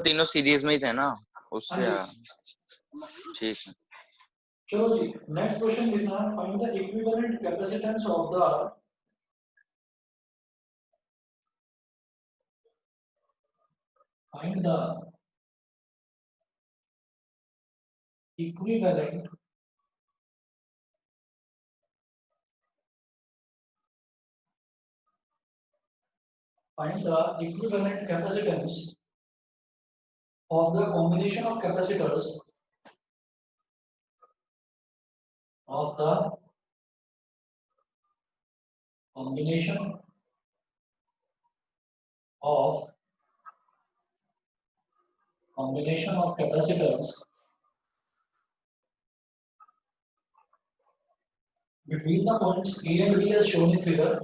तीनों सीरीज में ही थे ना उससे। हाँ ठीक है। चलो जी, नेक्स्ट क्वेश्चन लिखना है, find the equivalent capacitance of the find the equivalent find the equivalent capacitance of the combination of capacitors of the combination of capacitors between the points A and B as shown in figure.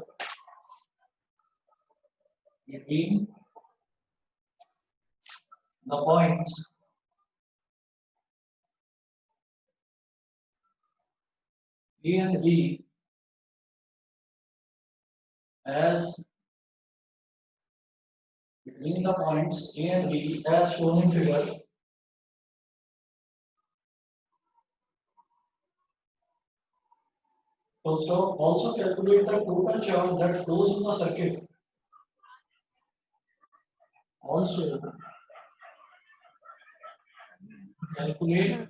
Between the points A and B as between the points A and B as shown in figure. Also calculate the total charge that flows in the circuit. Also calculate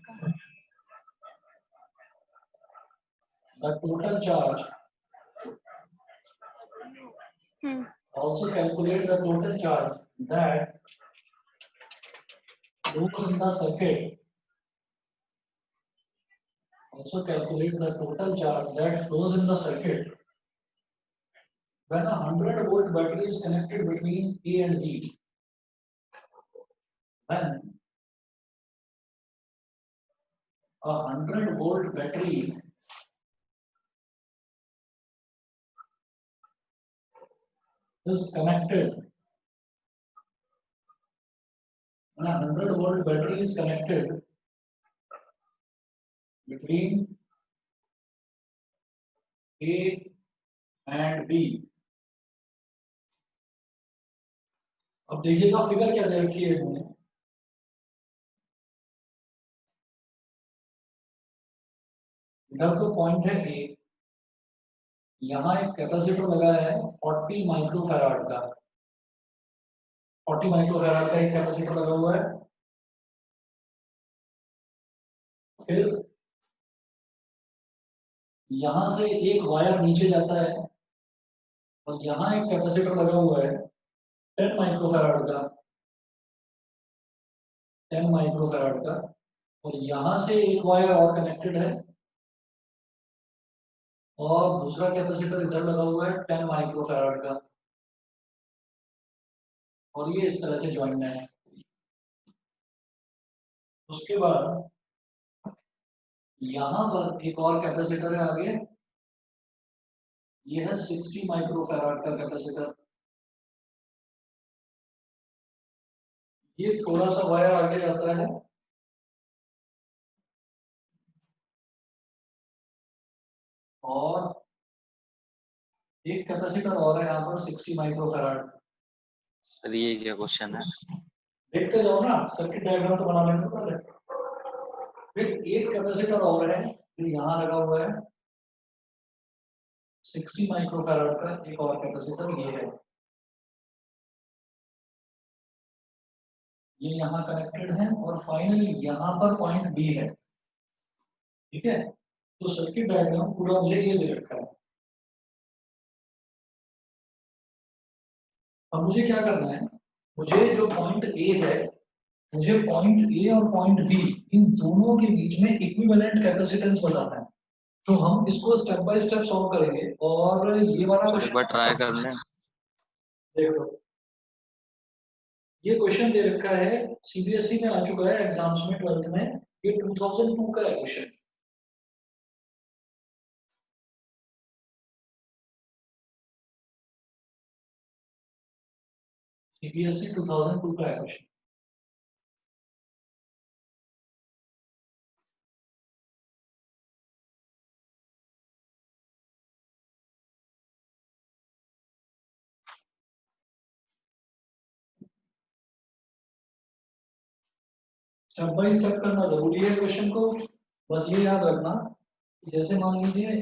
the total charge. Also calculate the total charge that flows in the circuit. Also calculate the total charge that flows in the circuit when a 100-volt battery is connected between A and B. When a 100-volt battery is connected, when a 100-volt battery is connected between A and B. अब देखिएगा figure क्या दे रखी है इन्होंने। इधर तो point है ए, यहाँ एक कैपेसिटर लगा है 40 माइक्रोफैराड का, 40 माइक्रोफैराड का एक कैपेसिटर लगा हुआ है। फिर यहां से एक वायर नीचे जाता है और यहाँ एक कैपेसिटर लगा हुआ है 10 माइक्रोफैराड का, 10 माइक्रोफैराड का, और यहाँ से एक वायर और कनेक्टेड है और दूसरा कैपेसिटर इधर लगा हुआ है 10 माइक्रोफैराड का, और ये इस तरह से ज्वाइन है। उसके बाद यहाँ पर एक और कैपेसिटर है आगे, ये है 60 माइक्रोफैराड का कैपेसिटर। ये थोड़ा सा वायर आगे जाता है और एक कैपेसिटर और है यहाँ पर 60 माइक्रोफैराड। सर ये क्या क्वेश्चन है? देखते जाओ ना, सर्किट डायग्राम तो बना लेंगे पहले। फिर एक कैपेसिटर और है, फिर यहाँ लगा हुआ है 60 माइक्रोफैराड का एक और कैपेसिटर, ये है, ये यहाँ कनेक्टेड है और फाइनली यहाँ पर पॉइंट बी है। ठीक है, तो सर्किट डायग्राम पूरा मुझे ये दे रखा है। अब मुझे क्या करना है, मुझे जो पॉइंट ए है, मुझे पॉइंट ए और पॉइंट बी इन दोनों के बीच में इक्विवेलेंट कैपेसिटेंस बताना है। तो हम इसको स्टेप बाय स्टेप सॉल्व करेंगे और ये वाला सर एक बार ट्राई कर लें। देखो, ये क्वेश्चन दे रखा है, सीबीएसई में आ चुका है एग्जाम्स में 12th में, ये 2002 का है क्वेश्चन। सीबीएसई 2002 का है क्वेश्चन। स्टेप बाय स्टेप करना जरूरी है क्वेश्चन को। बस ये याद रखना, जैसे मान लीजिए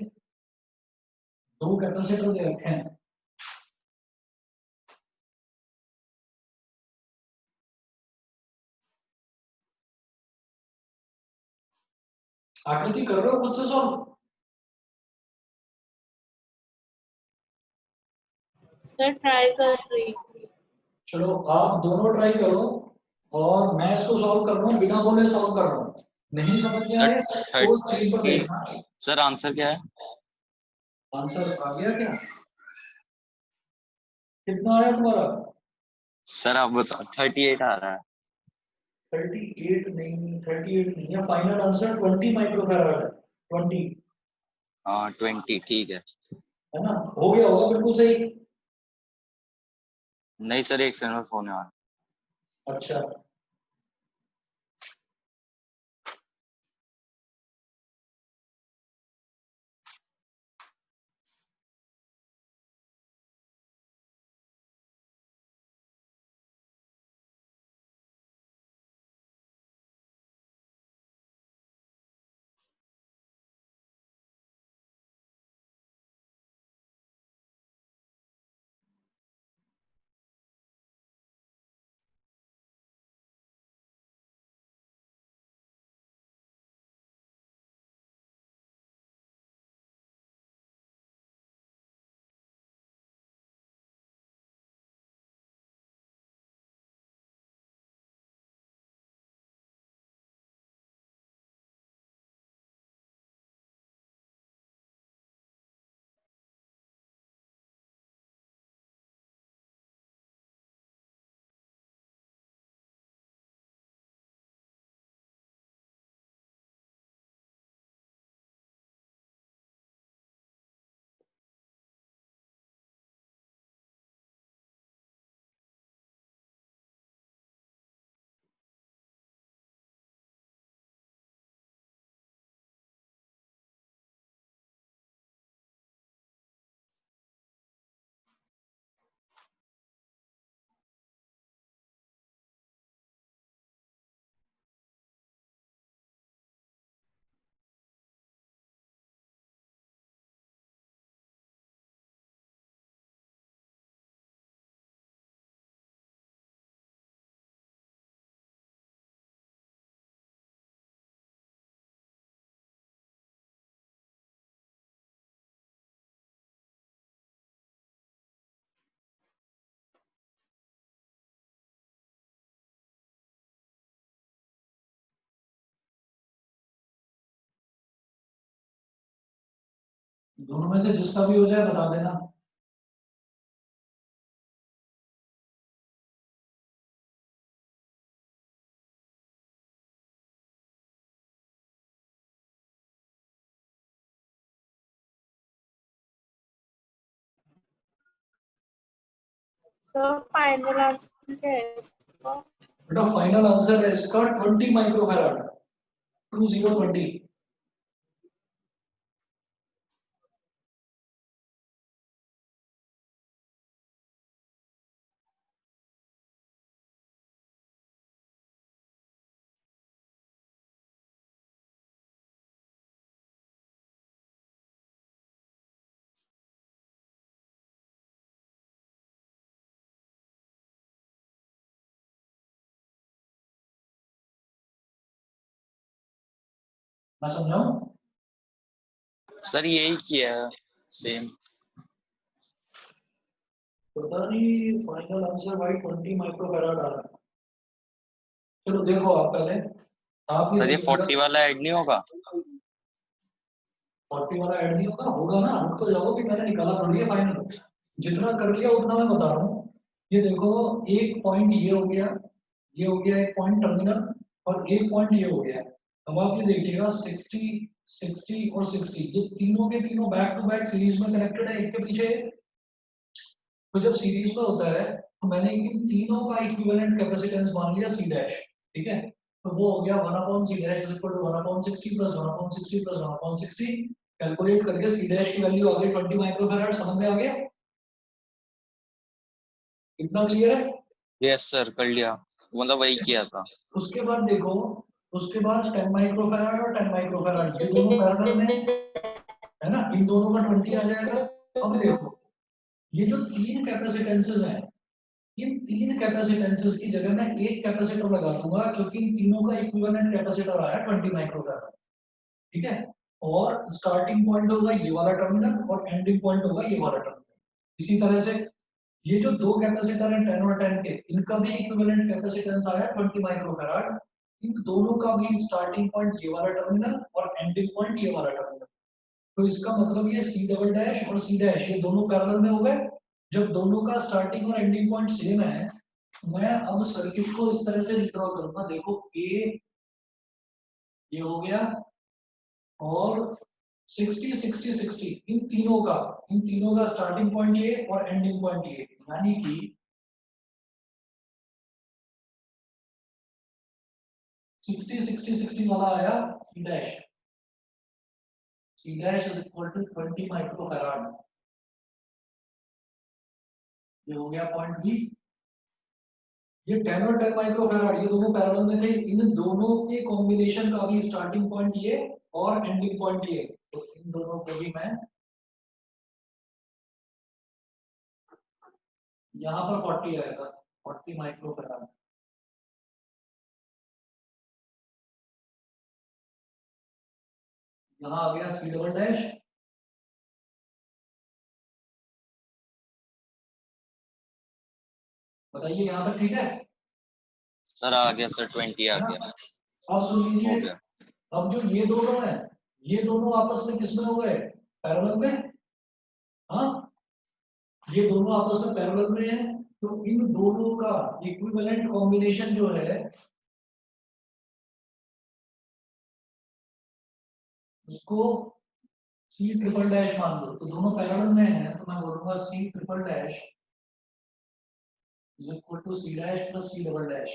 दो कैपेसिटर दे रखे हैं, आकृति कर रहे हो खुद से सॉल्व? सर ट्राई कर रही। चलो आप दोनों ट्राई करो, और मैं इसको सॉल्व कर रहा हूँ, बिना बोले सॉल्व कर रहा हूँ। नहीं समझ में आए तो स्क्रीन पर देखना। सर आंसर क्या है? आंसर आ गया क्या? कितना आया तुम्हारा? सर आप बताओ। 38 आ रहा है। 38 नहीं, 38 नहीं है, फाइनल आंसर 20 माइक्रोफैराड है। 20 हाँ 20 ठीक है। है ना? हो गया होगा बिल्कुल सही। नहीं सर, एक सेकंड में फोन आ रहा। अच्छा, दोनों में से जिसका भी हो जाए बता देना। सर फाइनल आंसर क्या है इसका? बेटा फाइनल आंसर है इसका 20 माइक्रोफैराड, 2020। मैं समझाऊं? सर यही किया है सेम। पता नहीं, फाइनल आंसर भाई 20 माइक्रोफैराड आ रहा है। चलो देखो आप पहले, आप सर ये देखिएगा 40 वाला ऐड नहीं होगा? 40 वाला ऐड नहीं होगा, होगा ना, रुक तो जाओ कि मैंने निकाला थोड़ी है फाइनल। जितना कर लिया उतना मैं बता रहा हूँ। ये देखो, एक पॉइंट ये हो गया, ये हो गया एक पॉइंट टर्मिनल, और एक पॉइंट ये हो गया। अब आप ये देखिएगा 60, 60 और 60, ये तीनों के तीनों बैक टू बैक सीरीज में कनेक्टेड है एक के पीछे एक। तो जब सीरीज में होता है तो मैंने इन तीनों का इक्विवेलेंट कैपेसिटेंस मान लिया सी डैश, ठीक है? तो वो हो गया 1/c dash is equal to 1/60 plus 1/60 plus 1/60। Calculate करके सी डैश की वैल्यू आ गई 20 माइक्रोफैराड। समझ में आ गया? इतना क्लियर है? यस सर, कर लिया। मतलब वही किया था। उसके बाद देखो, उसके बाद 10 माइक्रोफैराड और 10 माइक्रोफैराड, ये दोनों पैरेलल में है ना, इन दोनों का 20 आ जाएगा। अब देखो ये जो तीन कैपेसिटेंसेस हैं, इन तीन कैपेसिटेंसेस की जगह मैं एक कैपेसिटर लगा दूंगा, क्योंकि इन तीनों का इक्विवेलेंट कैपेसिटर आया 20 माइक्रोफैराड, ठीक है। और स्टार्टिंग पॉइंट होगा ये वाला टर्मिनल और एंडिंग पॉइंट होगा ये वाला टर्मिनल। इसी तरह से ये जो दो कैपेसिटर हैं 10 और 10 के, इनका भी इक्विवेलेंट कैपेसिटेंस आया 20 माइक्रोफैराड। इन दोनों का भी स्टार्टिंग पॉइंट ये वाला टर्मिनल और एंडिंग पॉइंट ये वाला टर्मिनल। तो इसका मतलब ये सी डबल डैश और सी डैश ये दोनों पैरेलल में हो गए। जब दोनों का स्टार्टिंग और एंडिंग पॉइंट सेम है, मैं अब सर्किट को इस तरह से रिड्रॉ करूंगा। देखो ए ये हो गया, और 60 60 60 इन तीनों का स्टार्टिंग पॉइंट ये और एंडिंग पॉइंट ये, यानी कि 60 60 60 वाला आया C dash. C dash is equal to 20 microfarad. ये हो गया पॉइंट बी। ये 10 और 10 माइक्रोफैराड ये दोनों पैरेलल में थे, इन दोनों के कॉम्बिनेशन का भी स्टार्टिंग पॉइंट ये और एंडिंग पॉइंट ये, तो इन दोनों को भी मैं यहाँ पर 40 आएगा, 40 माइक्रोफैराड। यहाँ आ गया सी डबल डैश, बताइए यहाँ तक ठीक है? सर आ गया सर, 20 आ है ना? गया, अब सुन हो लीजिए, गया। अब जो ये दोनों हैं, ये दोनों आपस में किसमें हो गए? पैरेलल में। हाँ, ये दोनों आपस में पैरेलल में है, तो इन दोनों का इक्विवेलेंट कॉम्बिनेशन जो है उसको सी ट्रिपल डैश मान लो। तो दोनों पैरेलल में है, तो मैं बोलूंगा C triple dash is equal to C dash plus C double dash.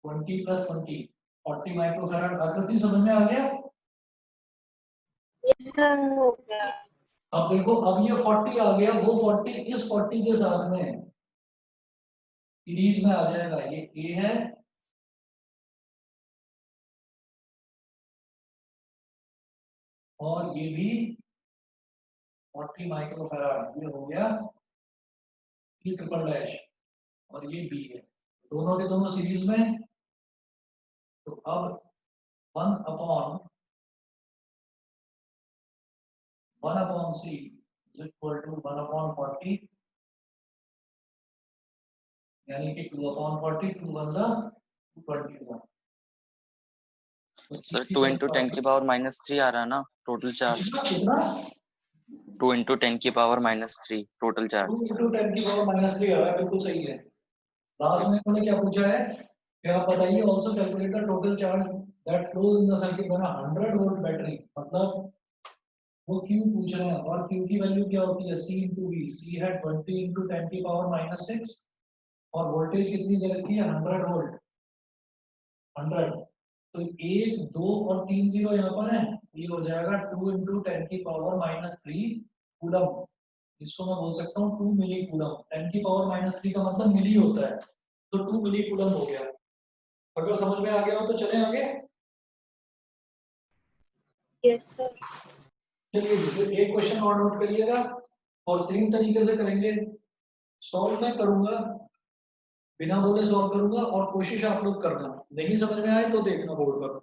20 plus 20 40 microfarad. आकृति समझ में आ गया? Yes, sir, हो गया। अब देखो, अब ये 40 आ गया, वो 40 इस 40 के साथ में सीरीज में आ जाएगा। ये ए है और ये भी 40 माइक्रोफैराड, ये हो गया सी ट्रिपल डैश, और ये बी है, दोनों के दोनों सीरीज में। तो अब 1 upon C is equal to 1 upon 40, यानी कि 2 अपॉन 40, 2 वन जा 220 जा। सर 2 इंटू 10 की पावर -3 आ रहा है ना टोटल चार्ज? कितना? 2 इंटू 10 की पावर -3 टोटल 2 चार्ज। इंटू 10 की पावर -3 आ रहा है, बिल्कुल सही है। लास्ट में उन्होंने क्या पूछा है कि आप बताइए, also calculate the total charge that flows in the circuit when 100 volt battery. मतलब वो क्यू पूछ रहे हैं, और क्यू की वैल्यू क्या होती है? सी इंटू वी। सी है 20 इंटू 10 की पावर -6, और वोल्टेज कितनी दे रखी है? 100 वोल्ट। 100, तो 1 2 और 3 जीरो यहाँ पर है, ये हो जाएगा 2 इंटू 10 की पावर -3 कूलम। इसको मैं बोल सकता हूँ 2 मिली कूलम। 10 की पावर -3 का मतलब मिली होता है, तो 2 मिली कूलम हो गया। अगर समझ में आ गया हो तो चले आगे। Yes, sir. चलिए जी, फिर एक क्वेश्चन और नोट करिएगा, और सेम तरीके से करेंगे। सॉल्व मैं करूंगा, बिना बोले सॉल्व करूंगा, और कोशिश आप लोग करना, नहीं समझ में आए तो देखना बोर्ड पर।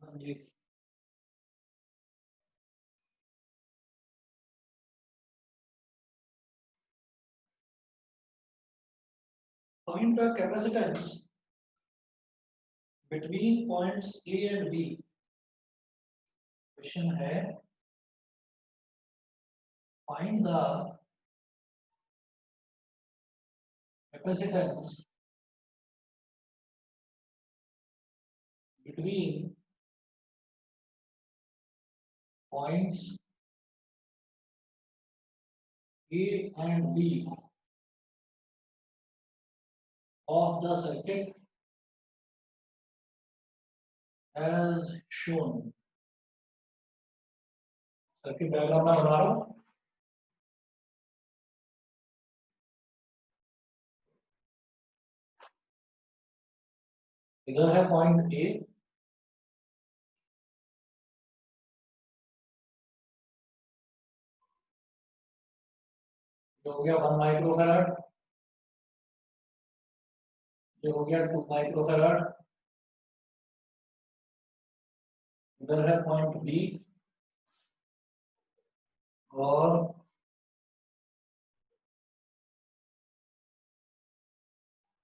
हाँ जी, find the capacitance between points A and B question है find the capacitance between points A and B of the circuit as shown. Circuit diagram में बना रहा हूं। इधर है पॉइंट ए, जो हो गया 1 माइक्रोफैराड, जो हो गया 2 माइक्रोफैराड। इधर है पॉइंट बी और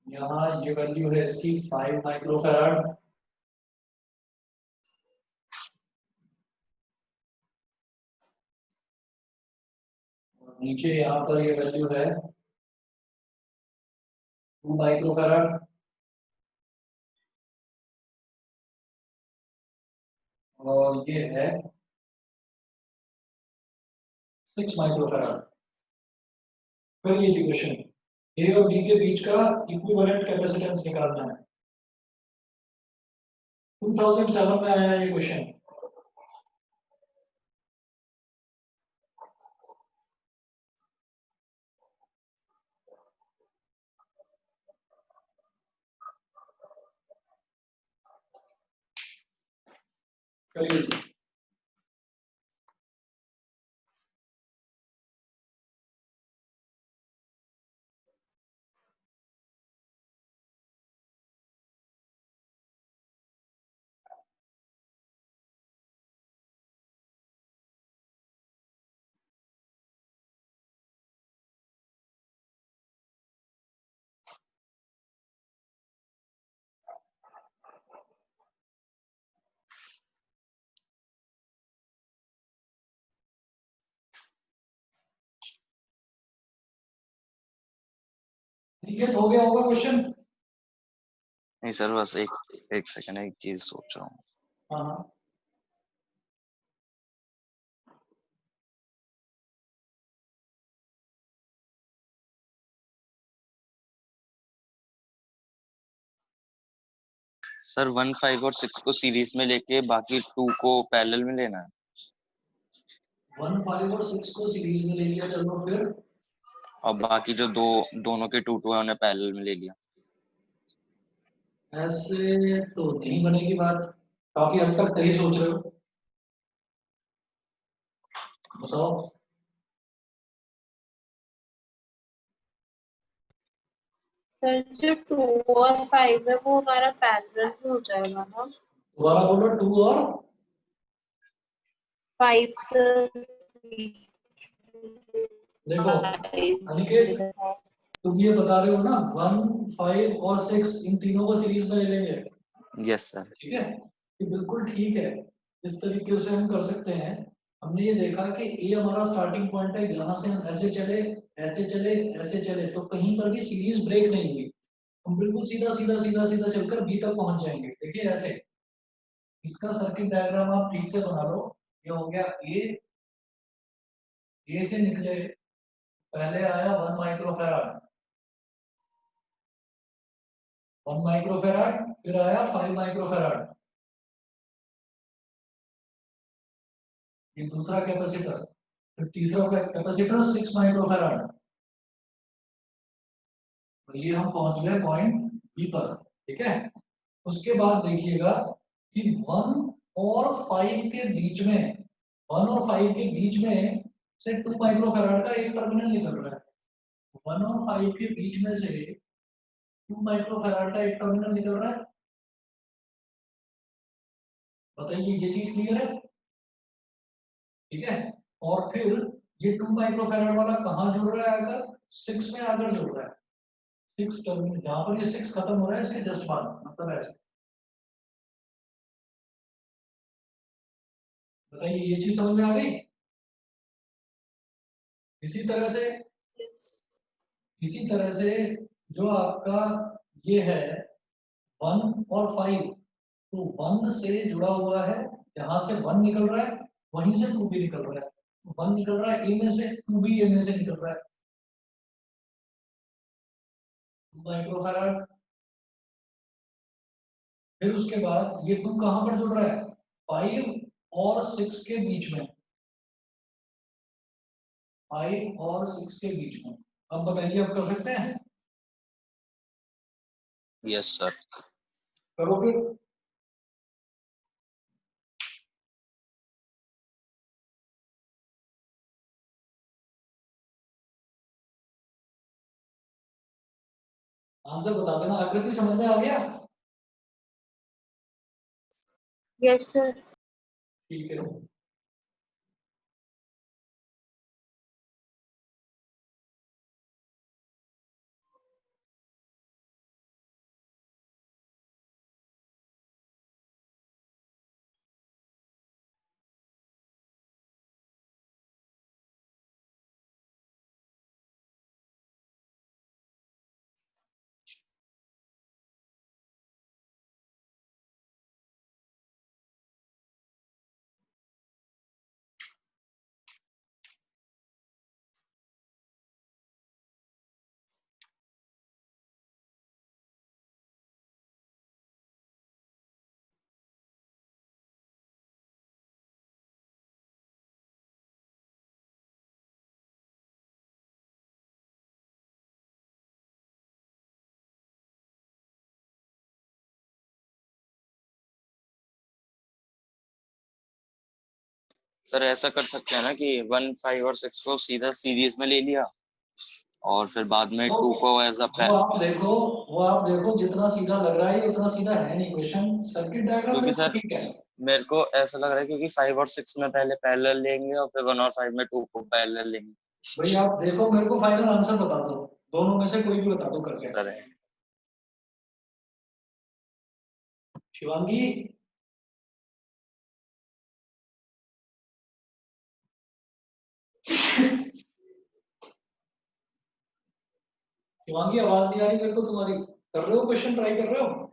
यहाँ ये वैल्यू है इसकी 5 माइक्रोफैराड। और नीचे यहाँ पर ये वैल्यू है 2 माइक्रोफैराड। और ये है 6 माइक्रोफैराड। फिर ये इक्वेशन ए और बी के बीच का इक्विवेलेंट कैपेसिटेंस निकालना है। 2007 में आया ये क्वेश्चन। करिए जी। ठीक है, तो हो गया होगा क्वेश्चन। नहीं सर, बस एक सेकंड, एक चीज सोच रहा हूँ। हाँ हाँ, सर 1, 5 और 6 को सीरीज में लेके बाकी 2 को पैरेलल में लेना है। 1, 5 और 6 को सीरीज में ले लिया, चलो फिर और बाकी जो दोनों के 2 2 है उन्हें पैरेलल में ले लिया। ऐसे तो नहीं बनेगी बात। काफी हद तक सही सोच रहे हो, बताओ। सर जो 2 और 5 है वो हमारा पैरेलल में हो जाएगा ना। दोबारा बोलो, 2 और 5 देखो अनिकेत, तुम ये बता रहे हो ना 1, 5 और 6 इन तीनों को सीरीज में ले लेंगे। Yes sir. ठीक है, ये बिल्कुल ठीक है। इस तरीके से हम कर सकते हैं। हमने ये देखा कि ए हमारा स्टार्टिंग पॉइंट है, यहाँ से हम ऐसे चले, ऐसे चले, ऐसे चले, तो कहीं पर भी सीरीज ब्रेक नहीं हुई। हम बिल्कुल सीधा सीधा सीधा सीधा चलकर बी तक पहुंच जाएंगे। देखिए ऐसे, इसका सर्किट डायग्राम आप ठीक से बना लो। ये हो गया ए से निकले, पहले आया 1 माइक्रोफैराड, 1 माइक्रोफैराड, फिर आया 5 माइक्रोफैराड, ये दूसरा कैपेसिटर, फिर तीसरा कैपेसिटर 6 माइक्रोफैराड। तो ये हम पहुंच गए पॉइंट बी पर। ठीक है, उसके बाद देखिएगा कि 1 और 5 के बीच में, 1 और 5 के बीच में से 2 माइक्रोफैराड का एक टर्मिनल निकल रहा है। 1 और 5 के बीच में से 2 माइक्रोफैराड का एक टर्मिनल निकल रहा है। बताइए, ये चीज क्लियर है? ठीक है, और फिर ये 2 माइक्रोफैराड वाला कहाँ जुड़ रहा है? आकर 6 में आकर जुड़ रहा है। 6 टर्मिनल, जहां पर ये 6 खत्म हो रहा है इसके जस्ट बाद, मतलब ऐसे। बताइए, ये चीज समझ में आ गई? इसी तरह से जो आपका ये है 1 और 5, तो 1 से जुड़ा हुआ है, यहाँ से 1 निकल रहा है, वहीं से 2 भी निकल रहा है। 1 निकल रहा है ए में से, 2 भी ए में से निकल रहा है, 2 माइक्रोफैराड। फिर उसके बाद ये 2 कहाँ पर जुड़ रहा है? 5 और 6 के बीच में, 5 और 6 के बीच में। अब बताइए, अब कर सकते हैं? Yes sir. करो फिर। आंसर बता देना। आकृति समझ में आ गया? Yes sir. ठीक है। सर ऐसा कर सकते हैं ना कि 1, 5 और 6 को सीधा सीरीज में ले लिया और फिर बाद में 2 को एज अ वो आप देखो, जितना सीधा लग रहा है ये उतना सीधा है नहीं। क्वेश्चन सर्किट डायग्राम क्योंकि में तो सर ठीक है। मेरे को ऐसा लग रहा है क्योंकि 5 और 6 में पहले पैरेलल लेंगे और फिर 1 और 5 में 2 को पैरेलल लेंगे। भाई आप देखो, मेरे को फाइनल आंसर बता दो, दोनों में से कोई भी बता दो करके। सर शिवांगी, शिवांगी आवाज नहीं आ रही मेरे को तुम्हारी। कर रहे हो क्वेश्चन, ट्राई कर रहे हो?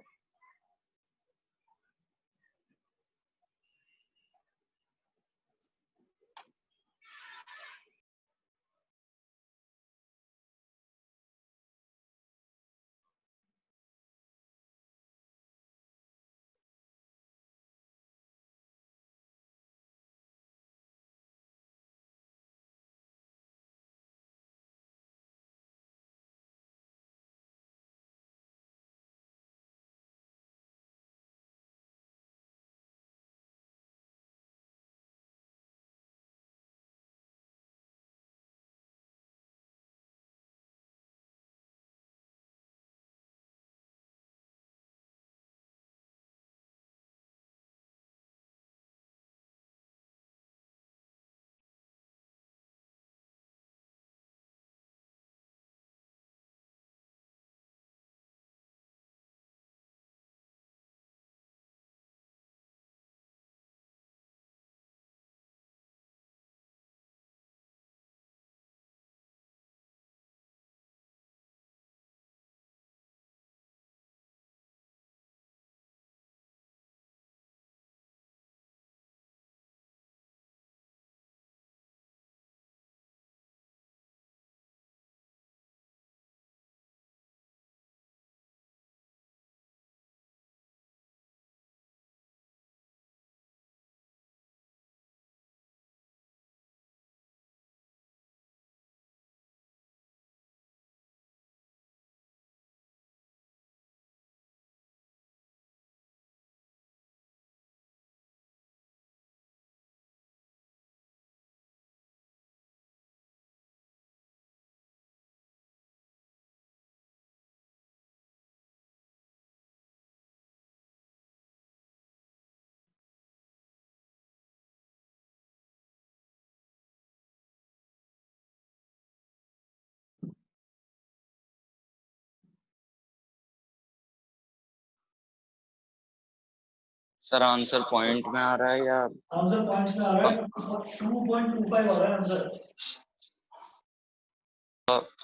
सर आंसर पॉइंट में आ रहा है या आंसर पॉइंट्स में आ रहा है 2.25 आ रहा है आंसर।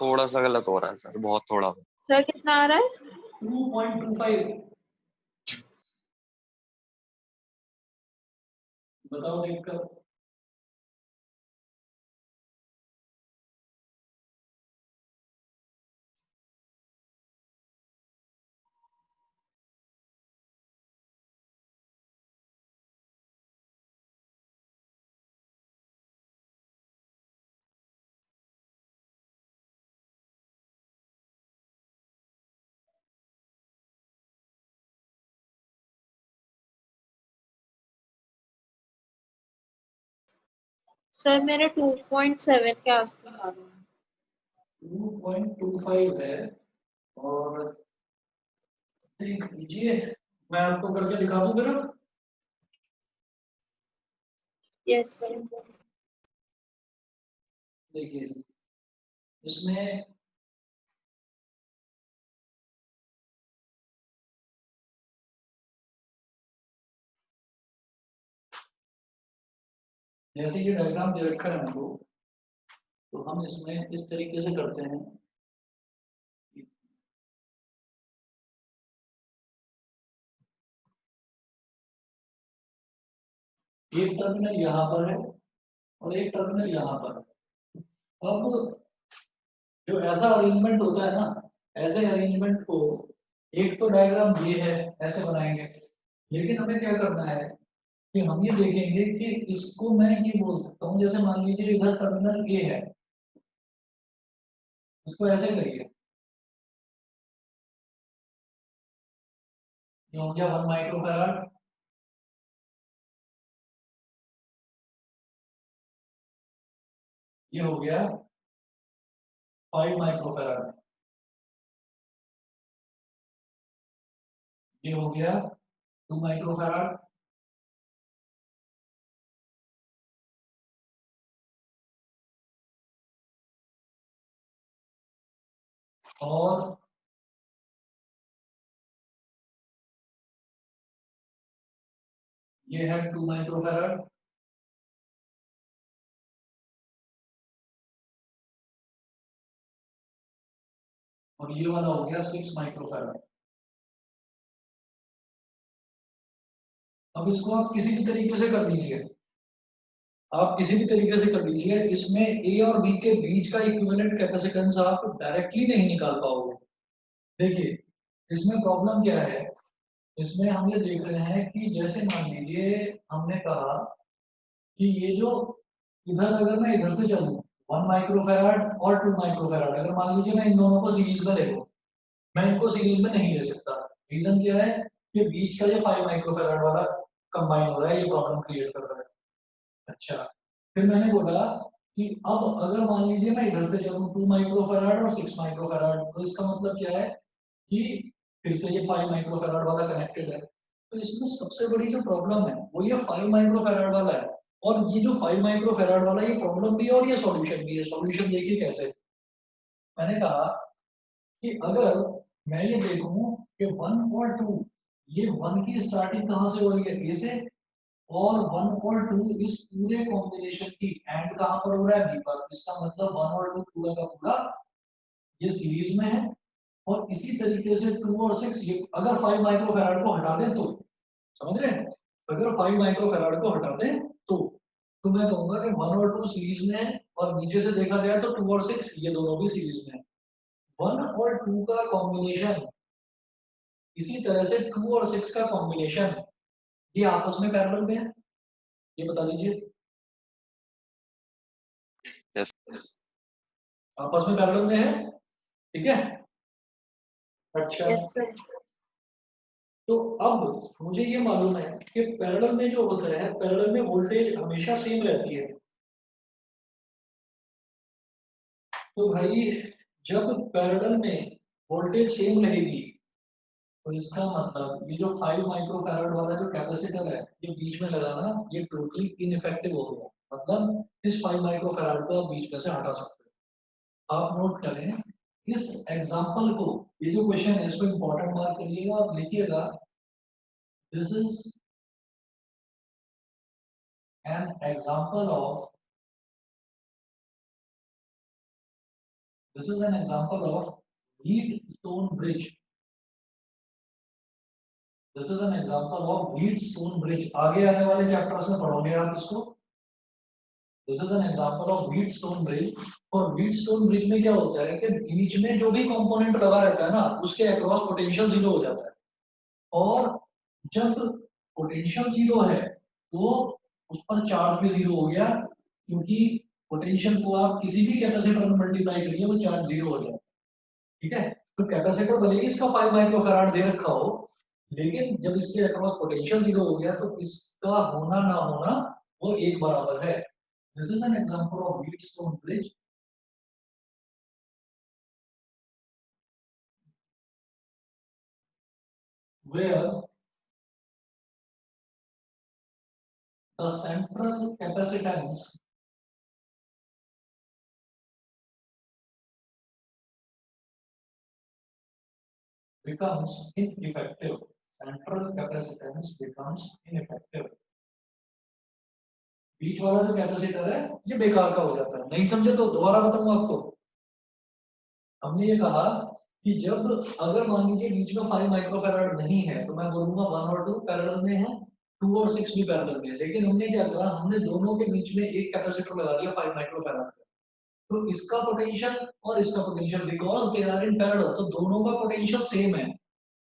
थोड़ा सा गलत हो रहा है सर, बहुत थोड़ा। सर कितना आ रहा है? 2.25। बताओ देखकर। सर मेरे 2.7 के आसपास आ रहा है। 2.25 है और देख लीजिए, मैं आपको करके दिखा दूं फिर। Yes sir. देखिए इसमें जैसे ये डायग्राम दे रखा है हमको, तो हम इसमें इस तरीके से करते हैं। एक टर्मिनल यहाँ पर है और एक टर्मिनल यहाँ पर है। अब जो ऐसा अरेंजमेंट होता है ना, ऐसे अरेंजमेंट को एक तो डायग्राम ये है, ऐसे बनाएंगे। लेकिन हमें क्या करना है कि हम ये देखेंगे कि इसको मैं ये बोल सकता हूँ, जैसे मान लीजिए इधर टर्मिनल ए है, इसको ऐसे करिए, ये हो गया 1 माइक्रोफैराड। ये हो गया 5 माइक्रोफैराड। ये हो गया 2 माइक्रोफैराड। और ये है 2 माइक्रोफैराड। और ये वाला हो गया 6 माइक्रोफैराड। अब इसको आप किसी भी तरीके से कर लीजिए, आप किसी भी तरीके से कर लीजिए, इसमें ए और बी के बीच का इक्विवेलेंट कैपेसिटेंस आप डायरेक्टली नहीं निकाल पाओगे। देखिए इसमें प्रॉब्लम क्या है, इसमें हम ये देख रहे हैं कि जैसे मान लीजिए हमने कहा कि ये जो इधर अगर मैं इधर से चलूं 1 माइक्रोफैराड और 2 माइक्रोफैराड, अगर मान लीजिए मैं इन दोनों को सीरीज में ले लूं, मैं इनको सीरीज में नहीं ले सकता। रीजन क्या है कि बीच का ये 5 माइक्रोफैराड वाला कंबाइन हो रहा है, ये प्रॉब्लम क्रिएट कर रहा है। अच्छा, फिर मैंने बोला कि अब अगर मान लीजिए मैं इधर से चलूं 2 माइक्रोफैराड और 6 माइक्रोफैराड, तो इसका मतलब क्या है कि फिर से ये 5 माइक्रोफैराड वाला कनेक्टेड है। तो इसमें सबसे बड़ी जो प्रॉब्लम है वो ये 5 माइक्रोफैराड वाला है। और ये जो 5 माइक्रोफैराड वाला, ये प्रॉब्लम भी है और ये सॉल्यूशन भी है। सॉल्यूशन देखिए कैसे। मैंने कहा कि अगर मैं ये देखूं कि 1 और 2, ये 1 की स्टार्टिंग कहाँ से हो रही है, ए से, और 1 और 2 इस पूरे कॉम्बिनेशन की एंड कहाँ पर हो रहा है, बी पर। इसका मतलब 1 और 2 पूरा का पूरा ये सीरीज में है। और इसी तरीके से 2 और 6, ये अगर 5 माइक्रोफैराड को हटा दें तो, समझ रहे हैं, अगर 5 माइक्रोफैराड को हटा दें तो मैं कहूंगा कि 1 और 2 सीरीज में है, और नीचे से देखा जाए तो 2 और 6 ये दोनों भी सीरीज में है। 1 और 2 का कॉम्बिनेशन, इसी तरह से 2 और 6 का कॉम्बिनेशन, ये आपस में पैरेलल में है, ये बता दीजिए। यस आपस में पैरेलल में है, ठीक है। अच्छा, यस सर। तो अब मुझे ये मालूम है कि पैरेलल में जो होता है, पैरेलल में वोल्टेज हमेशा सेम रहती है। तो भाई जब पैरेलल में वोल्टेज सेम रहेगी, तो इसका मतलब ये जो 5 माइक्रोफैराड वाला जो कैपेसिटर है, ये बीच में लगाना, ये टोटली इनइफेक्टिव हो गया। मतलब इस 5 माइक्रोफैराड को आप बीच में से हटा सकते हो। आप नोट करें इस एग्जांपल को, ये जो क्वेश्चन है इसको इंपॉर्टेंट मार्क करिएगा और लिखिएगा, this is an example of this is an example of Wheatstone bridge. This is an example of Wheatstone bridge. आगे आने वाले चैप्टर्स में पढ़ोगे आप इसको. This is an example of Wheatstone bridge. और Wheatstone bridge में क्या होता है कि बीच में जो भी कंपोनेंट लगा रहता है ना उसके अक्रॉस पोटेंशियल जीरो हो जाता है. और जब पोटेंशियल जीरो है तो उस पर चार्ज भी जीरो हो गया, क्योंकि पोटेंशियल को आप किसी भी कैपेसिटर में मल्टीप्लाई करिए वो चार्ज जीरो हो जाए. ठीक है, तो कैपेसिटर भले ही इसका 5 माइक्रोफैराड दे रखा हो, लेकिन जब इसके अक्रॉस पोटेंशियल जीरो हो गया तो इसका होना ना होना वो एक बराबर है. This is an example of Wheatstone bridge. where the central capacitance becomes ineffective. Central capacitance becomes ineffective. बीच वाला जो कैपेसिटर है ये बेकार का हो जाता है. नहीं समझे तो दोबारा बताऊंगा आपको. हमने ये कहा कि जब अगर मान लीजिए बीच में 5 माइक्रोफैराड नहीं है तो मैं बोलूंगा 1 और 2 पैरेलल में है, 2 और 6 भी पैरेलल में है. लेकिन हमने क्या करा, हमने दोनों के बीच में एक कैपेसिटर लगा दिया 5 माइक्रोफैराड का. तो इसका पोटेंशियल और इसका potential because they are in parallel तो दोनों का पोटेंशियल सेम है.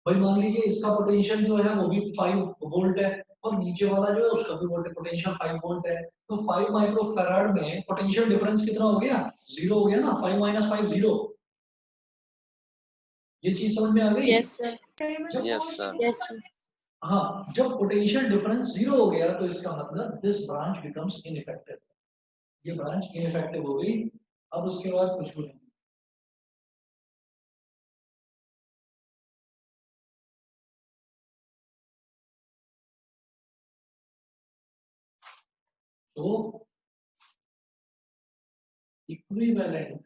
भाई मान लीजिए इसका पोटेंशियल जो है वो भी 5 वोल्ट है और नीचे वाला जो है उसका भी वोल्ट पोटेंशियल 5 वोल्ट है. तो 5 माइक्रोफैराड में पोटेंशियल डिफरेंस कितना हो गया, जीरो हो गया ना. 5 माइनस 5 जीरो. ये चीज समझ में आ गई? Yes sir. Yes sir. Yes sir. हाँ, जब पोटेंशियल डिफरेंस जीरो हो गया तो इसका मतलब दिस ब्रांच बिकम्स इनइफेक्टिव. ये ब्रांच इनइफेक्टिव हो गई. अब उसके बाद कुछ भी नहीं. तो equivalent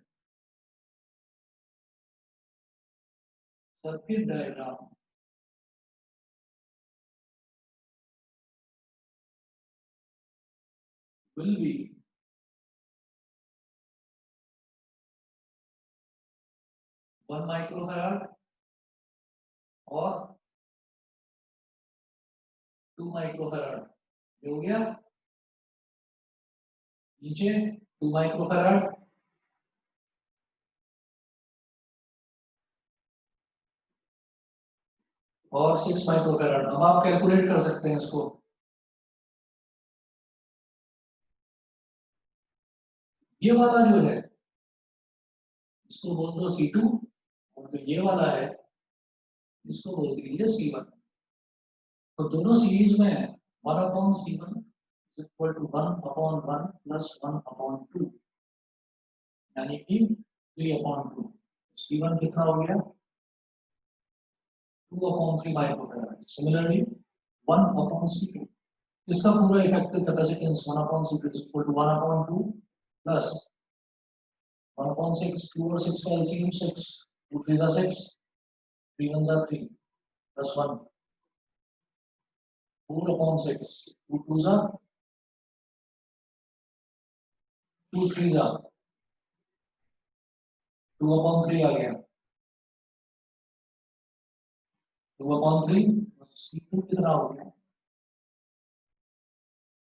circuit diagram will be one microfarad और 2 माइक्रोफैराड. हो गया. नीचे 2 माइक्रोफैराड और 6 माइक्रोफैराड. अब आप कैलकुलेट कर सकते हैं इसको. ये वाला जो है इसको बोल दो C2 और जो ये वाला है इसको बोल दीजिए C1. तो दोनों सीरीज में 1 upon C1 is equal to 1 upon 1 plus 1 upon 2 यानी कि 3 अपॉन 2. C1 कितना हो गया, 2 upon 3 microfarad. Similarly 1 upon C2 इसका पूरा effective capacitance 1 upon C2 is equal to 1 upon 2 plus 1 upon 6, 2 और 6 का LCM 6, 2 3 are 6, 3 1 are 3, plus 1, 4 upon 6, 2 2 are 2 3 are 2 upon 3 आ गया. 2 upon 3 C2 कितना हो गया,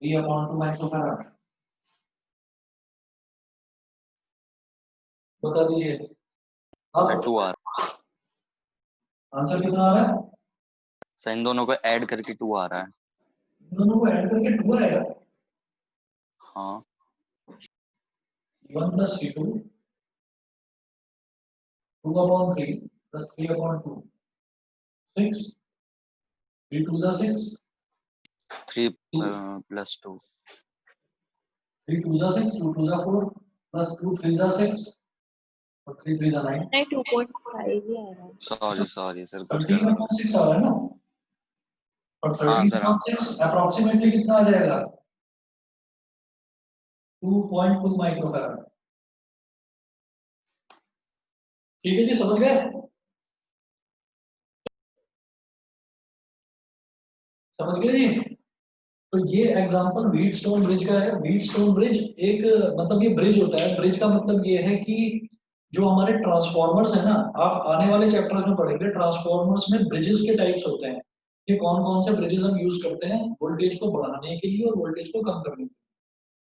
3 upon 2 माइक्रोफैराड. बता दीजिए अब 2 आर. आंसर कितना आ रहा है. सर इन दोनों को ऐड करके 2 आ रहा है. दोनों को ऐड करके 2 आएगा. हाँ. C1 plus C2 2 upon 3 plus 3 upon 2 6 3 2 are 6 3 plus 2. 3 2 are 6 2 2 are 4 plus 2 3 are 6 और 3 3 are 9. नहीं 2.5 ही आ रहा है. सॉरी सर कुछ 13.6 आ रहा है ना. और हाँ, सर, हाँ. 13.6 अप्रोक्सीमेटली कितना आ जाएगा, 2.2 माइक्रोफैराड. ठीक है जी, समझ गए. समझ गए जी. तो ये एग्जांपल व्हीटस्टोन ब्रिज का है। व्हीटस्टोन ब्रिज एक मतलब ये ब्रिज होता है। ब्रिज का मतलब ये है कि जो हमारे ट्रांसफॉर्मर्स है ना, आप आने वाले चैप्टर्स में पढ़ेंगे ट्रांसफॉर्मर्स में ब्रिजेस के टाइप्स होते हैं कि कौन कौन से ब्रिजेस हम यूज करते हैं वोल्टेज को बढ़ाने के लिए और वोल्टेज को कम करने के लिए।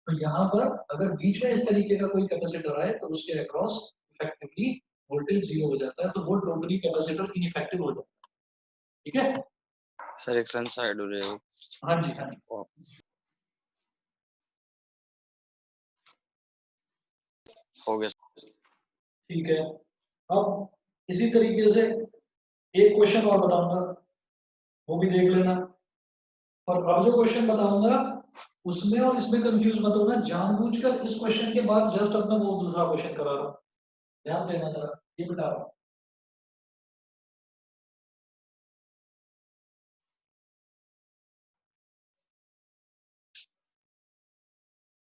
तो यहाँ पर अगर बीच में इस तरीके का कोई कैपेसिटर है तो उसके अक्रॉस इफेक्टिवली वोल्टेज जीरो हो जाता है, तो वो टोटली कैपेसिटर इनइफेक्टिव हो जाता है। ठीक है सर एक साइड हो रहे हो। हाँ जी हाँ जी हो गया। ठीक है। अब इसी तरीके से एक क्वेश्चन और बताऊंगा, वो भी देख लेना। और अब जो क्वेश्चन बताऊंगा उसमें और इसमें कंफ्यूज मत होना, जानबूझकर इस क्वेश्चन के बाद जस्ट अब मैं वो दूसरा क्वेश्चन करा रहा हूँ, ध्यान देना जरा, ये बता रहा हूँ।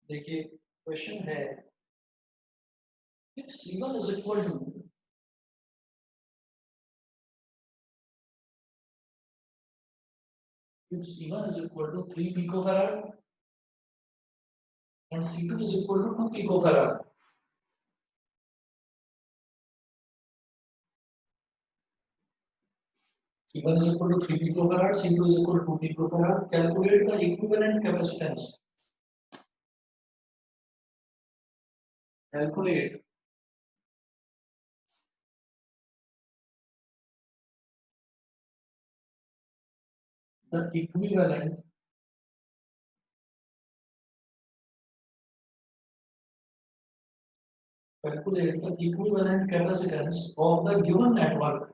देखिए क्वेश्चन है, if C1 is equal to if C1 is equal to 3 picofarad and C2 is equal to 2 picofarad, C1 is equal to 3 picofarad, C2 is equal to 2 picofarad, calculate the equivalent capacitance. Calculate the equivalent calculate the equivalent capacitance of the given network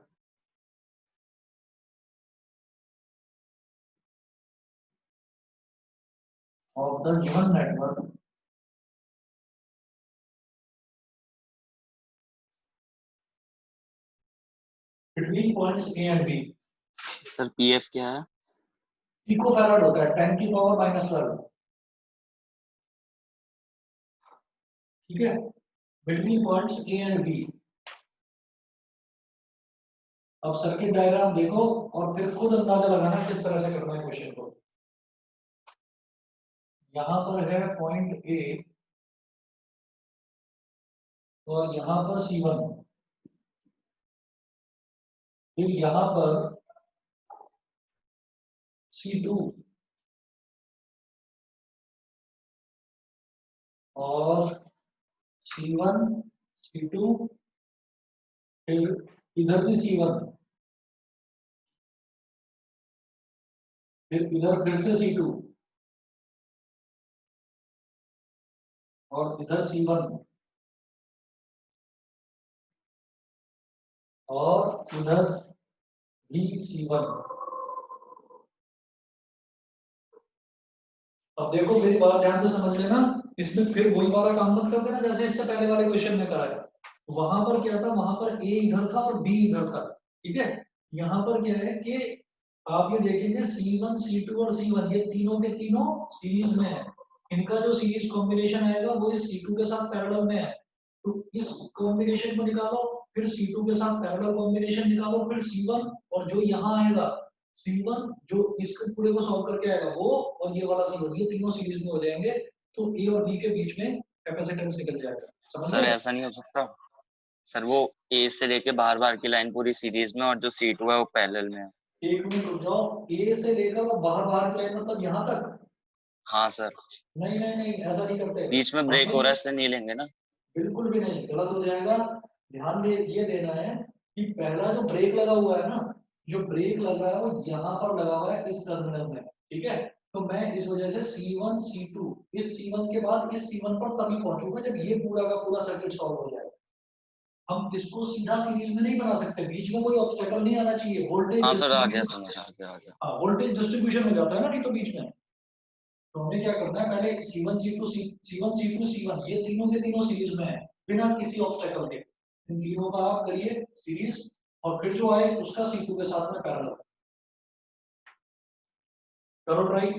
between points A and B. Sir PF क्या है? Picofarad होता है 10 की power -12। ठीक है, between points A and B। अब circuit diagram देखो और फिर खुद अंदाजा लगाना किस तरह से करना है क्वेश्चन को। यहाँ पर है पॉइंट ए और यहाँ पर C1, फिर यहाँ पर C2 और C1 C2, फिर इधर भी C1, फिर इधर फिर से C2 और इधर C1 और इधर भी C1। अब देखो मेरी बात ध्यान से समझ लेना, इसमें फिर वही वाला काम मत कर देना जैसे इससे पहले वाले क्वेश्चन में कराया। वहां पर क्या था, वहां पर ए इधर था और बी इधर था। ठीक है, यहाँ पर क्या है कि आप ये देखेंगे C1 C2 और C1 ये तीनों के तीनों सीरीज में है। इनका जो सीरीज कॉम्बिनेशन आएगा वो इस C2 के साथ पैरेलल में है, तो इस कॉम्बिनेशन को निकालो, फिर C2 के साथ पैरेलल कॉम्बिनेशन निकालो, फिर C1 और जो यहाँ आएगा C1 जो इसके पूरे को सॉल्व करके आएगा वो, और ये वाला C1, ये तीनों सीरीज में हो जाएंगे, तो ए और बी के बीच में कैपेसिटेंस निकल जाएगा। समझ सर गए? ऐसा नहीं हो सकता सर, वो ए से लेके बाहर बाहर की लाइन पूरी सीरीज में और जो C2 है वो पैरेलल में है। एक मिनट रुक जाओ, ए से लेकर वो बाहर बाहर की लाइन मतलब यहाँ तक? हाँ सर, नहीं नहीं नहीं, ऐसा नहीं करते बीच में ब्रेक हो हम। रहा है इसलिए नहीं लेंगे ना। बिल्कुल भी नहीं, गलत हो जाएगा। ध्यान दे, ये देना है कि पहला जो ब्रेक लगा हुआ है ना, जो ब्रेक लगा है वो यहाँ पर लगा हुआ है इस टर्मिनल में। ठीक है, तो मैं इस वजह से C1 C2 इस C1 के बाद इस C1 पर तभी पहुंचूंगा जब ये पूरा का पूरा सर्किट सॉल्व हो जाएगा। हम इसको सीधा सीरीज में नहीं बना सकते, बीच में कोई ऑब्स्टेकल नहीं आना चाहिए, वोल्टेज हाँ सर आ गया डिस्ट्रीब्यूशन। समझ, आ गया आ गया। हाँ, वोल्टेज डिस्ट्रीब्यूशन में जाता है ना, नहीं तो बीच में। तो हमें क्या करना है, पहले C1 C2 C1 C2 C1 ये तीनों के तीनों सीरीज में है बिना किसी ऑब्स्टेकल के। इन तीनों का आप करिए सीरीज, और फिर जो आए उसका C2 के साथ में पैरेलल करो ट्राई।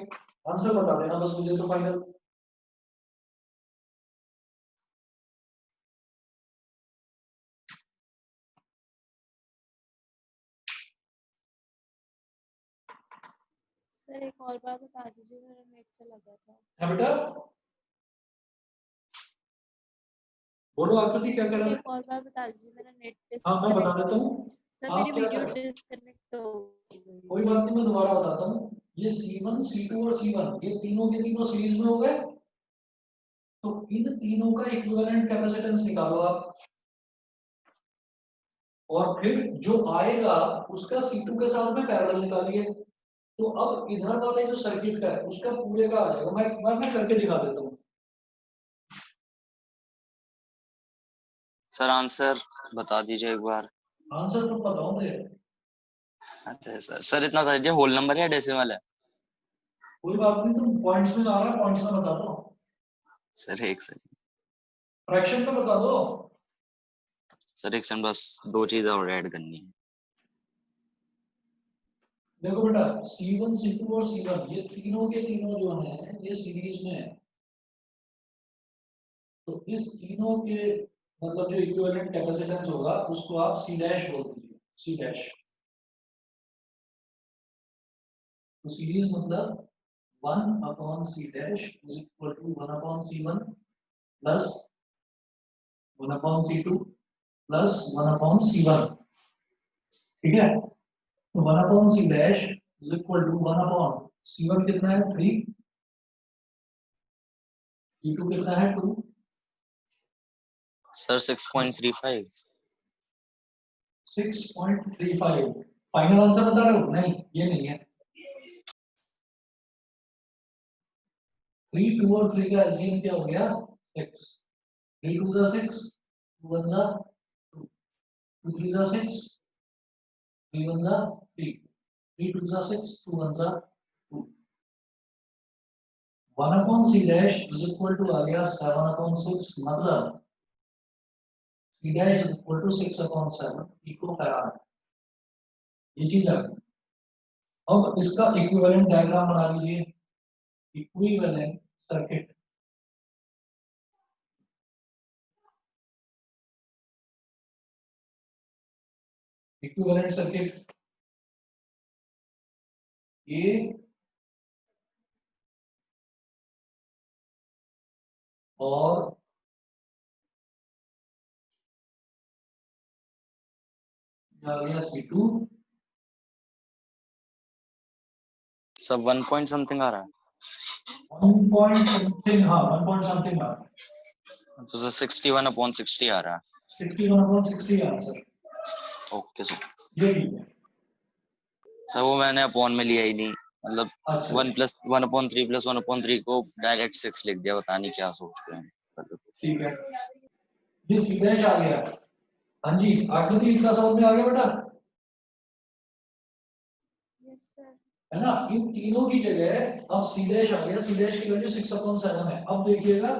आंसर बता देना बस मुझे तो फाइनल। सर एक और बार बता दीजिए, मेरा नेट चला गया था। है बेटा, बोलो आकृति क्या कह सर रहा है? एक और बार बता दीजिए, मेरा नेट हाँ मैं बता डिस्कनेक्ट देता हो हूँ। गया। सर आप मेरी क्या वीडियो करें, डिस्कनेक्ट हो गई। कोई बात नहीं, मैं दोबारा बताता हूँ। ये C1 C2 और C1 ये तीनों के तीनों सीरीज में हो गए, तो इन तीनों का इक्विवेलेंट कैपेसिटेंस निकालो आप, और फिर जो आएगा उसका C2 के साथ में पैरेलल निकालिए। तो अब इधर वाले जो सर्किट का है उसका पूरे का आ जाएगा। मैं एक बार मैं करके दिखा देता हूँ। सर आंसर बता दीजिए एक बार। आंसर तो पता हो, अरे सर इतना बता दीजिए, होल नंबर है या डेसिमल है? कोई बात नहीं, तुम पॉइंट्स में आ रहा है, पॉइंट्स में बता दो, सर एक सेकंड। फ्रैक्शन में बता दो। सर एक सेकंड, बस दो चीजें और ऐड करनी है। देखो बेटा, C1 C2 और C1 ये तीनों के तीनों जो हैं ये सीरीज में है, तो इस तीनों के मतलब जो इक्विवेलेंट कैपेसिटेंस होगा उसको आप C डैश बोल दीजिए, C डैश। तो सीरीज मतलब 1/C dash is equal to 1/C1 plus 1/C2 plus 1/C1। ठीक है, तो 1/C dash is equal to 1/C1 कितना है 3, C2 कितना है 2। सर 6.35। 6.35 फाइनल आंसर बता रहे हो? नहीं ये नहीं है। 3 2 और 3 का एलसीएम क्या हो गया 6। 3 2 जा 6, 2 1 जा 2, 2 3 जा 6, 3 1 जा 3, 3 2 जा 6, 2 1 जा 2। 1/C dash is equal to आ गया 7/6, मतलब C dash is equal to 6/7 picofarad. ये चीज आ गई। अब इसका इक्विवेलेंट डायग्राम बना लीजिए, इक्विवेलेंट सर्किट। इक्विवेलेंट सर्किट ये और आ गया C2। सब 1 पॉइंट समथिंग आ रहा है। 1 पॉइंट समथिंग, हाँ 1 पॉइंट समथिंग आ रहा है। तो सर 61/60 आ रहा है। 61/60 आंसर। Okay sir. ये ठीक है। सर वो मैंने अपॉन में लिया ही नहीं, मतलब अच्छा 1+1/3 + 1/3 को डायरेक्ट 6 लिख दिया, पता नहीं क्या सोच रहे हैं। ठीक है, ये C डैश आ गया। हाँ जी आकृति, इतना समझ में आ गया बेटा? Yes sir. है ना, इन तीनों की जगह अब C डैश आ गया। C डैश की वैल्यू 6/7 है। अब देखिएगा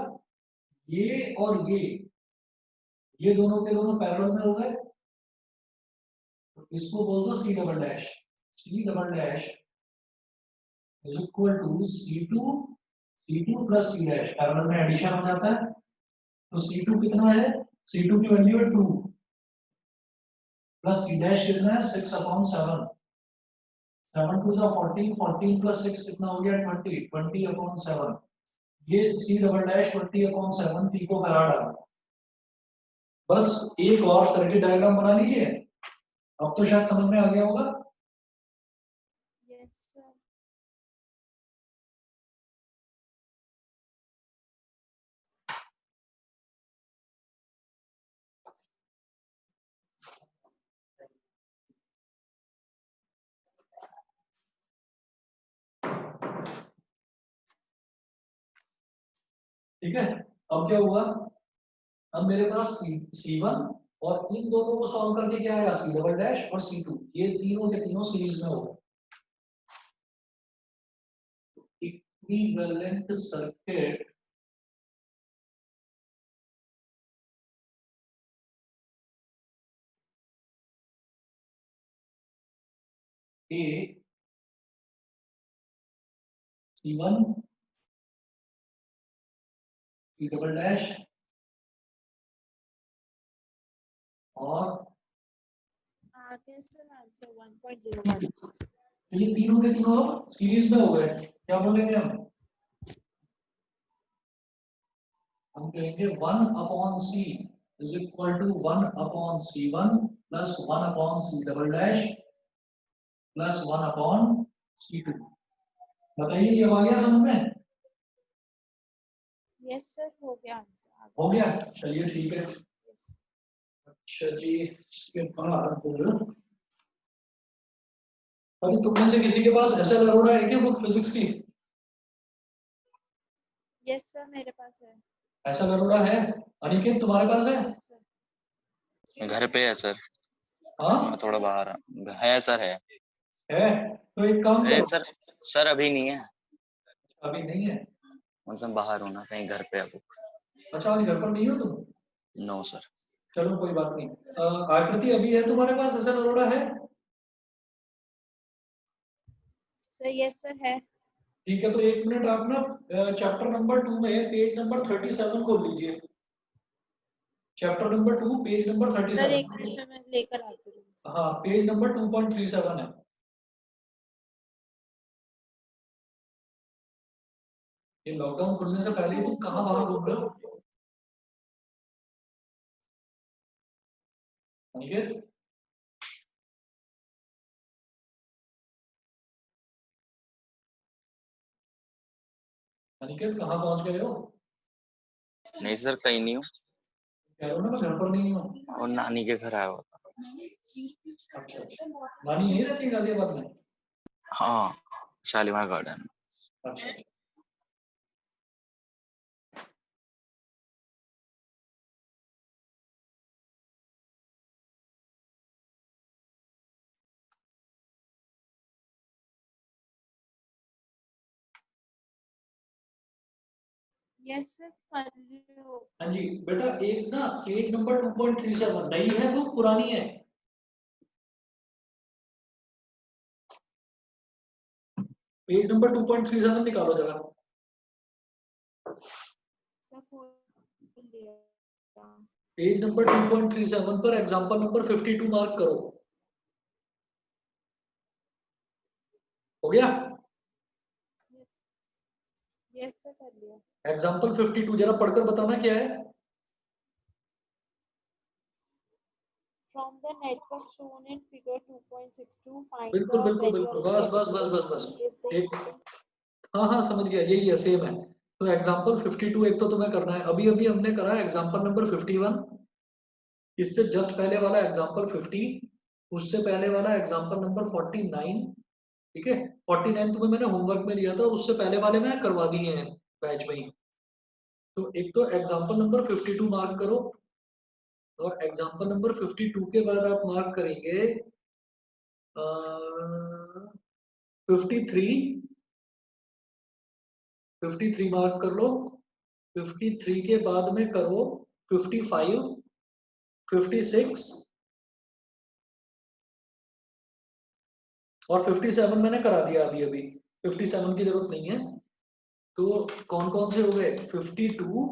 ये और ये दोनों के दोनों पैरेलल में हो गए, तो इसको बोल दो C double dash. C double dash is equal to C2 plus C dash, parallel में एडिशन हो जाता है। तो C2 कितना है, C2 की वैल्यू है 2 प्लस C डैश कितना है 6/7। 7 2 जा 14, 14 प्लस 6 कितना हो गया 20, 20/7। ये C double dash 20/7 picofarad आ गया। बस एक और सर्किट डायग्राम बना लीजिए, अब तो शायद समझ में आ गया होगा। Yes sir. ठीक है, अब क्या हुआ, अब मेरे पास C1 और इन दोनों को सॉल्व करके क्या आया C डबल डैश और C2, ये तीनों के तीनों सीरीज में हो गए। इक्विवेलेंट सर्किट ए C1 C डबल डैश और आगे सर आंसर 1.01। तो ये तीनों के तीनों सीरीज में हो गए, क्या बोलेंगे हम कहेंगे 1/c is equal to 1/c1 plus 1/c double dash plus 1/c2। बताइए ये आ गया समझ में? यस सर, हो गया आंसर। हो गया, चलिए ठीक है। Yes. अच्छा जी, इसके बाद अभी तुम में से किसी के पास एसएल अरोड़ा है क्या बुक फिजिक्स की? यस सर, मेरे पास है। एसएल अरोड़ा है? अनिकेत तुम्हारे पास है? Yes sir. घर पे है सर, हाँ मैं थोड़ा बाहर है सर, है तो एक काम है करो। सर। सर अभी नहीं है, अभी नहीं है? मतलब बाहर होना, कहीं घर पे है बुक। अच्छा आज घर पर नहीं हो तुम? No sir. चलो कोई बात नहीं। आकृति अभी है तुम्हारे पास एसएल अरोड़ा है? सर यस सर है। ठीक है, तो एक मिनट आप ना चैप्टर नंबर 2 में पेज नंबर 37 खोल लीजिए। Chapter number 2 page number sir एक 37। मिनट में मैं लेकर आती हूँ। हाँ पेज नंबर 2.37 है। ये लॉकडाउन खुलने से पहले ही तुम कहाँ बाहर घूम रहे हो? अनिकेत अनिकेत कहाँ पहुंच गए हो? नहीं सर, कहीं नहीं हूँ, कह रहा हूँ ना मैं घर पर नहीं हूँ। और नानी के घर आया हुआ था। अच्छा अच्छा, नानी यहीं रहती है गाजियाबाद में? हाँ, शालीमार गार्डन। अच्छा अच्छा। यस सर, कर लो। हाँ जी बेटा, एक ना पेज नंबर 2.37 नई है बुक पुरानी है? पेज नंबर 2.37 निकालो जरा। सर खोल लिया। पेज नंबर 2.37 पर एग्जांपल नंबर 52 मार्क करो। हो गया? यस सर, कर लिया। एग्जांपल 52 जरा पढ़कर बताना क्या है। From the network shown in figure 2.62, find बिल्कुल the बिल्कुल value बिल्कुल, of the बस बस बस बस capacitance बस C if the एक, हाँ हाँ समझ गया, यही है, सेम है। तो एग्जांपल 52 एक तो तुम्हें करना है, अभी अभी हमने करा एग्जांपल नंबर 51, इससे जस्ट पहले वाला एग्जांपल 50, उससे पहले वाला एग्जांपल नंबर 49। ठीक है, 49 तुम्हें मैंने होमवर्क में दिया था, उससे पहले वाले में करवा दिए हैं बैच में ही। तो एक तो एग्जांपल नंबर 52 मार्क करो, और एग्जांपल नंबर 52 के बाद आप मार्क करेंगे 53। 53 मार्क कर लो। 53 के बाद में करो 55, 56 और 57 मैंने करा दिया अभी अभी, 57 की जरूरत नहीं है। तो कौन कौन से हो गए? 52,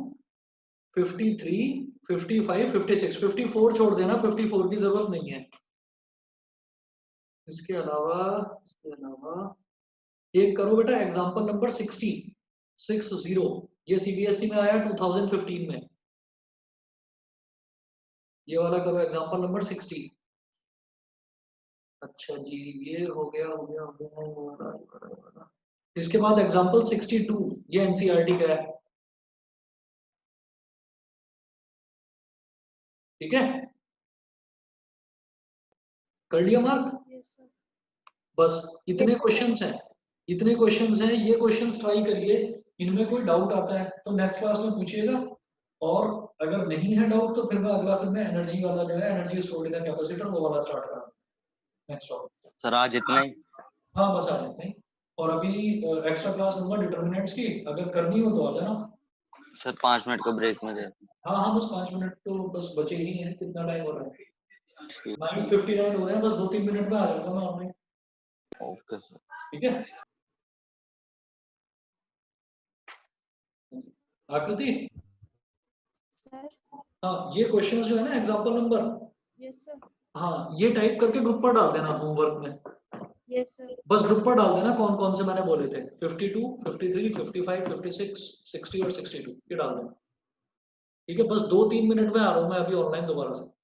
53, 55, 56, 54 छोड़ देना, 54 की जरूरत नहीं है। इसके अलावा एक करो बेटा एग्जांपल नंबर 60, ये सीबीएसई में आया 2015 में। ये वाला करो एग्जांपल नंबर 60। अच्छा जी, ये हो गया हो गया हो गया। इसके बाद एग्जांपल 62, ये एनसीईआरटी का है। ठीक है, कर लिया मार्क? Yes sir. बस इतने Yes, sir, क्वेश्चंस हैं, इतने क्वेश्चंस हैं, ये क्वेश्चंस ट्राई करिए। इनमें कोई डाउट आता है तो नेक्स्ट क्लास में पूछिएगा, और अगर नहीं है डाउट तो फिर मैं अगला फिर मैं एनर्जी वाला जो है, एनर्जी स्टोर्ड इन कैपेसिटर, वो वाला स्टार्ट करूंगा नेक्स्ट टॉपिक। सर आज इतना ही? हाँ बस आ जाते हैं। और अभी एक्स्ट्रा क्लास लूंगा डिटर्मिनेंट्स की, अगर करनी हो तो आ जाना। सर 5 मिनट का ब्रेक में दे। हाँ हाँ, बस 5 मिनट तो बस बचे ही हैं, कितना टाइम हो रहा है? ठीक। 9:59 हो रहे हैं, बस 2-3 मिनट में आ जाऊंगा मैं ऑनलाइन। Okay sir. ठीक है आकृति? सर। हाँ ये क्वेश्चंस जो है ना एग्जांपल नंबर, यस सर। हाँ ये टाइप करके ग्रुप पर डाल देना होमवर्क में। Yes sir. बस ग्रुप पर डाल देना कौन कौन से मैंने बोले थे, 52, 53, 55, 56, 60 और 62 ये डाल देना। ठीक है, बस 2-3 मिनट में आ रहा हूँ मैं अभी ऑनलाइन दोबारा से।